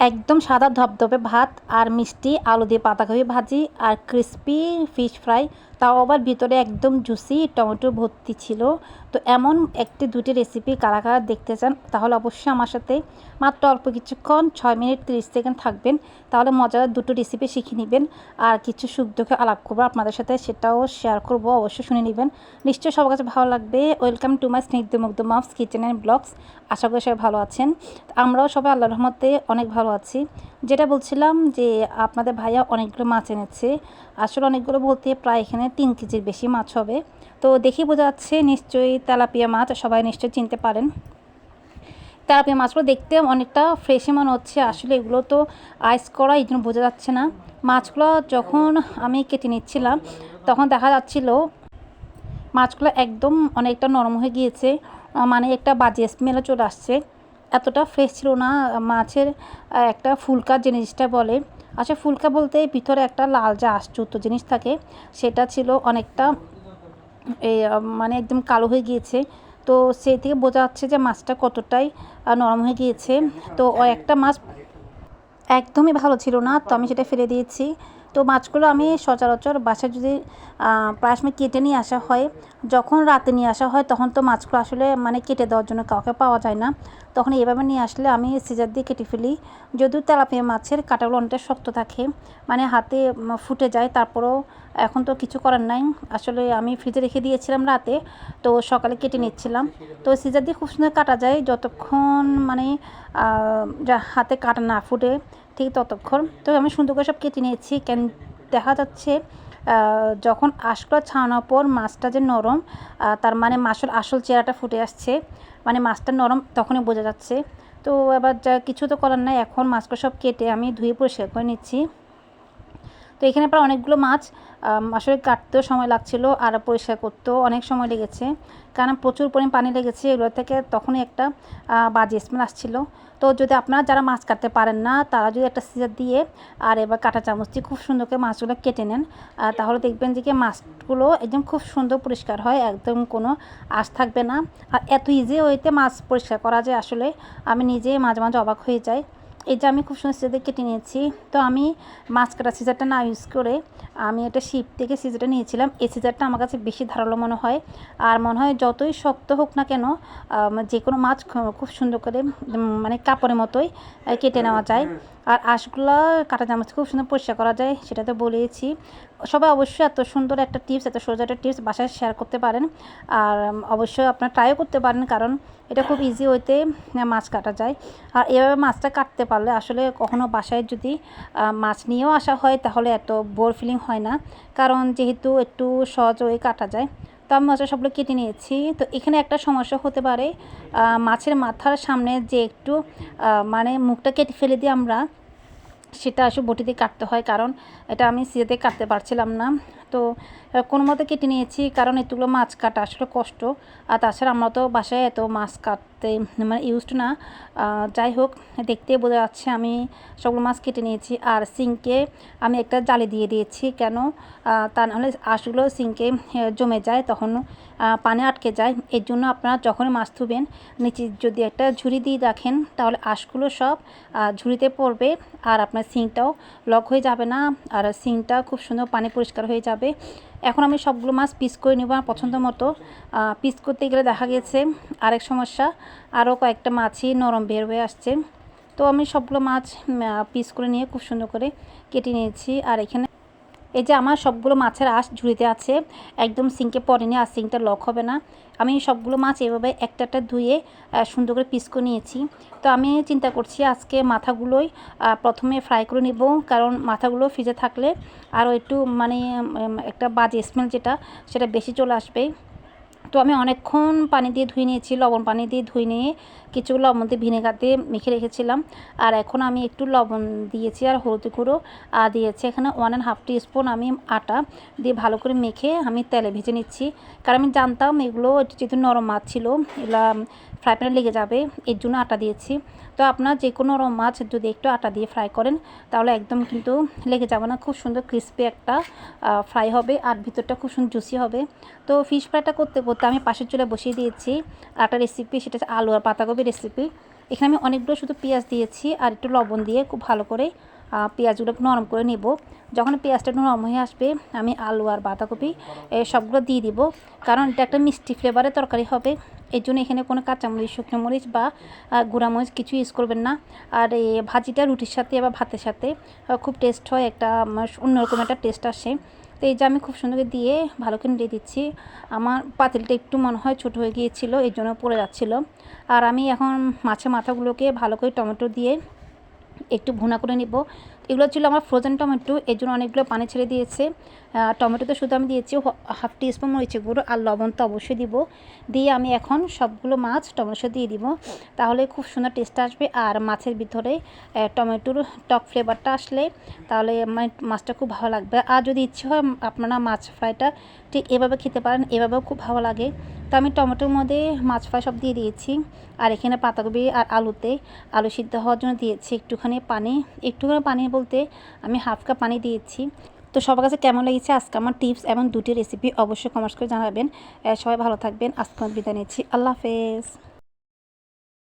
একদম সাদা ধবধবে ভাত আর মিষ্টি আলু দিয়ে পাতাকপি ভাজি আর ক্রিস্পি ফিশ ফ্রাই, তাও আবার ভিতরে একদম জুসি টমেটো ভর্তি ছিল। তো এমন একটি দুটি রেসিপি কারা কারা দেখতে চান তাহলে অবশ্যই আমার সাথে মাত্র অল্প কিছুক্ষণ 6 মিনিট 30 সেকেন্ড থাকবেন, তাহলে মজার দুটো রেসিপি শিখে নেবেন। আর কিছু সুখ দুঃখে আলাপ করবো আপনাদের সাথে, সেটাও শেয়ার করব, অবশ্যই শুনে নেবেন। নিশ্চয়ই সবার কাছে ভালো লাগবে। ওয়েলকাম টু মাই স্নিগ্ধ মুগ্ধ মামস কিচেন অ্যান্ড ব্লগস। আশা করি সবাই ভালো আছেন। আমরাও সবাই আল্লাহর রহমতে অনেক ভালো আছি। যেটা বলছিলাম যে আপনাদের ভাইয়া অনেকগুলো মাছ এনেছে। আসলে অনেকগুলো বলতে প্রায় এখানে 3 কেজির বেশি মাছ হবে। তো দেখি বোঝা যাচ্ছে নিশ্চয়ই তেলাপিয়া মাছ, সবাই নিশ্চয়ই চিনতে পারেন। তেলাপিয়া মাছগুলো দেখতে অনেকটা ফ্রেশই মনে হচ্ছে, আসলে এগুলো তো আইস করা, এই জন্য বোঝা যাচ্ছে না। মাছগুলো যখন আমি কেটে নিচ্ছিলাম তখন দেখা যাচ্ছিল মাছগুলো একদম অনেকটা নরম হয়ে গিয়েছে, মানে একটা বাজে স্মেলও চলে আসছে। এতটা ফ্রেশ ছিল না মাছের। একটা ফুলকা জিনিসটা বলে, আচ্ছা ফুলকা বলতে ভিতরে একটা লাল যে আঁশযুক্ত জিনিস থাকে সেটা ছিল অনেকটা, এই মানে একদম কালো হয়ে গিয়েছে। তো সেই থেকে বোঝা যাচ্ছে যে মাছটা কতটাই নরম হয়ে গিয়েছে। তো একটা মাছ একদমই ভালো ছিল না, তো আমি সেটা ফেলে দিয়েছি। তো মাছগুলো আমি সচরাচর বাসায় যদি প্রায় সময় কেটে নিয়ে আসা হয়, যখন রাতে নিয়ে আসা হয় তখন তো মাছগুলো আসলে মানে কেটে দেওয়ার জন্য কাউকে পাওয়া যায় না, তখন এইভাবে নিয়ে আসলে আমি সিজার দিয়ে কেটে ফেলি। যদিও তেলাপিয়া মাছের কাঁটাগুলো অনেকটা শক্ত থাকে, মানে হাতে ফুটে যায়, তারপরেও এখন তো কিছু করার নাই। আসলে আমি ফ্রিজে রেখে দিয়েছিলাম রাতে, তো সকালে কেটে নিচ্ছিলাম। তো সিজার দিয়ে খুব সুন্দর কাটা যায়, যতক্ষণ মানে হাতে কাটা না ফুটে ঠিক ততক্ষণ। তো আমি সুন্দর করে সব কেটে নিয়েছি। কেন দেখা যাচ্ছে যখন আঁশগুলো ছাড়ানোর পর মাছটা যে নরম, তার মানে মাছের আসল চেহারাটা ফুটে আসছে, মানে মাছটা নরম তখনই বোঝা যাচ্ছে। তো এবার যা কিছু তো করার নাই, এখন মাছগুলো সব কেটে আমি ধুয়ে পরিষ্কার করে নিচ্ছি। তো এখানে প্রায় অনেকগুলো মাছ, আসলে কাটতেও সময় লাগছিল আর পরিষ্কার করতেও অনেক সময় লেগেছে, কারণ প্রচুর পরিমাণ পানি লেগেছে এগুলো থেকে, তখনই একটা বাজে স্মেল আসছিল। তো যদি আপনারা যারা মাছ কাটতে পারেন না তারা যদি একটা সিজার দিয়ে আর এবার কাঁটা চামচ দিয়ে খুব সুন্দর করে মাছগুলো কেটে নেন, তাহলে দেখবেন যে কি মাছগুলো একদম খুব সুন্দর পরিষ্কার হয়, একদম কোনো আঁশ থাকবে না। আর এত ইজি ওয়েতে মাছ পরিষ্কার করা যায়, আসলে আমি নিজেই মাঝে মাঝে অবাক হয়ে যাই। এই যে আমি খুব সুন্দর সিজার কেটে নিয়েছি। তো আমি মাছ কাটা সিজারটা না ইউজ করে আমি একটা শিপ থেকে সিজারটা নিয়েছিলাম। এই সিজারটা আমার কাছে বেশি ধারালো মনে হয়, আর মনে হয় যতই শক্ত হোক না কেন যে কোনো মাছ খুব সুন্দর করে মানে কাপড়ের মতোই কেটে নেওয়া যায়। আর আঁশগুলো কাটা চামচ খুব সুন্দর পরিষ্কার করা যায়, সেটা তো বলেছি। সবাই অবশ্যই এত সুন্দর একটা টিপস, এত সোজা একটা টিপস বাসায় শেয়ার করতে পারেন। আর অবশ্যই আপনারা ট্রাইও করতে পারেন, কারণ এটা খুব ইজি ওয়েতে মাছ কাটা যায়। আর এভাবে মাছটা কাটতে পারলে আসলে কখনো বাসায় যদি মাছ নিয়েও আসা হয় তাহলে এত বোর ফিলিং হয় না, কারণ যেহেতু একটু সহজ ওয়ে কাটা যায়। তো আমি মাছটা সবগুলো কেটে নিয়েছি। তো এখানে একটা সমস্যা হতে পারে, মাছের মাথার সামনে যে একটু মানে মুখটা কেটে ফেলে দিয়ে আমরা সেটা আসলে বটি দিয়ে কাটতে হয়, কারণ এটা আমি সিজেতে কাটতে পারছিলাম না। তো কোনো মতে কেটে নিয়েছি, কারণ এতগুলো মাছ কাটা আসলে কষ্ট। আর তাছাড়া আমরা তো বাসায় এত মাছ কাটতে মানে ইউজড না। যাই হোক, দেখতে বোঝা যাচ্ছে আমি সবগুলো মাছ কেটে নিয়েছি। আর সিঙ্কে আমি একটা জালি দিয়ে দিয়েছি, কেন তা নাহলে আঁশগুলো সিঙ্কে জমে যায়, তখন পানি আটকে যায়। এর জন্য আপনারা যখনই মাছ ধুবেন নিচে যদি একটা ঝুড়ি দিয়ে রাখেন তাহলে আঁশগুলো সব ঝুড়িতে পড়বে, আর আপনার সিঙ্কটাও লক হয়ে যাবে না, আর সিঙ্কটা খুব সুন্দর পানি পরিষ্কার হয়ে যাবে। এখন আমি সবগুলো মাছ পিস করে নেব আমার পছন্দ মতো। পিস করতে গেলে দেখা গেছে আরেক সমস্যা, আরও কয়েকটা মাছই নরম বের হয়ে আসছে। তো আমি সবগুলো মাছ পিস করে নিয়ে খুব সুন্দর করে কেটে নিয়েছি। আর এখানে এই যে আমার সবগুলো মাছের আঁশ ঝুড়িতে আছে, একদম সিঙ্কে পড়েনি, আর সিঙ্কটা লক হবে না। আমি সবগুলো মাছ এভাবে একটা একটা ধুয়ে সুন্দর করে পিস করে নিয়েছি। তো আমি চিন্তা করছি আজকে মাথাগুলোই প্রথমে ফ্রাই করে নেব, কারণ মাথাগুলো ফ্রিজে থাকলে আরও একটু মানে একটা বাজে স্মেল যেটা সেটা বেশি চলে আসবে। তো আমি অনেকক্ষণ পানি দিয়ে ধুয়ে নিয়েছি, লবণ পানি দিয়ে ধুয়ে নিয়ে কিছু লবণ দিয়ে ভিনেগার দিয়ে মেখে রেখেছিলাম। আর এখন আমি একটু লবণ দিয়েছি আর হলুদ গুঁড়ো দিয়েছি এখানে 1.5 টিস্পুন আমি আটা দিয়ে ভালো করে মেখে আমি তেলে ভেজে নিচ্ছি, কারণ আমি জানতাম এগুলো যেহেতু নরম মাছ ছিল এগুলো ফ্রাই প্যানে লেগে যাবে, এর জন্য আটা দিয়েছি। তো আপনার যে কোনো নরম মাছ যদি একটু আটা দিয়ে ফ্রাই করেন তাহলে একদম কিন্তু লেগে যাবে না, খুব সুন্দর ক্রিস্পি একটা ফ্রাই হবে, আর ভিতরটা খুব সুন্দর জুসি হবে। তো ফিশ ফ্রাইটা করতে করতে আমি পাশের চুলায় বসিয়ে দিয়েছি একটা রেসিপি, সেটা হচ্ছে আলু আর পাতাকপি রেসিপি। এখানে আমি অনেকগুলো শুধু পেঁয়াজ দিয়েছি আর একটু লবণ দিয়ে খুব ভালো করে পেঁয়াজগুলো নরম করে নেব। যখন পেঁয়াজটা নরম হয়ে আসবে আমি আলু আর বাঁধাকপি সবগুলো দিয়ে দিব, কারণ এটা একটা মিষ্টি ফ্লেভারের তরকারি হবে। এর জন্য এখানে কোনো কাঁচামরিচ, শুকনো মরিচ বা গুঁড়ামরিচ কিছু ইউজ করবেন না। আর এই ভাজিটা রুটির সাথে বা ভাতের সাথে খুব টেস্ট হয়, একটা অন্যরকম একটা টেস্ট আসে। তো এই যে আমি খুব সুন্দর দিয়ে ভালো করে দিয়ে দিচ্ছি। আমার পাতিলটা একটু মনে হয় ছোটো হয়ে গিয়েছিলো, এই জন্য পড়ে যাচ্ছিলো। আর আমি এখন মাছের মাথাগুলোকে ভালো করে টমেটো দিয়ে একটু ভুনা করে নিব। এগুলো ছিল আমার ফ্রোজেন টমেটো, এর জন্য অনেকগুলো পানি ছেড়ে দিয়েছে। টমেটোতে শুধু আমি দিয়েছি হাফ টিস্পুন মরিচের গুঁড়ো, আর লবণ তো অবশ্যই দিব। দিয়ে আমি এখন সবগুলো মাছ টমেটোর সাথে দিয়ে দিব, তাহলে খুব সুন্দর টেস্ট আসবে। আর মাছের ভিতরে টমেটোর টক ফ্লেভারটা আসলে তাহলে মানে মাছটা খুব ভালো লাগবে। আর যদি ইচ্ছে হয় আপনারা মাছ ফ্রাইটা ঠিক এভাবে খেতে পারেন, এভাবেও খুব ভালো লাগে। তো আমি টমেটোর মধ্যে মাছ ফ্রাই সব দিয়ে দিয়েছি। আর এখানে পাতাকপি আর আলু সিদ্ধ হওয়ার জন্য দিয়েছি একটুখানি পানি বলতে আমি হাফ কাপ পানি দিয়েছি। তো সবার কাছে কেমন লেগেছে আজকে আমার টিপস এবং দুটি রেসিপি অবশ্যই কমেন্টস করে জানাবেন। সবাই ভালো থাকবেন। আজকে বিদায় নিচ্ছি। আল্লাহ হাফেজ।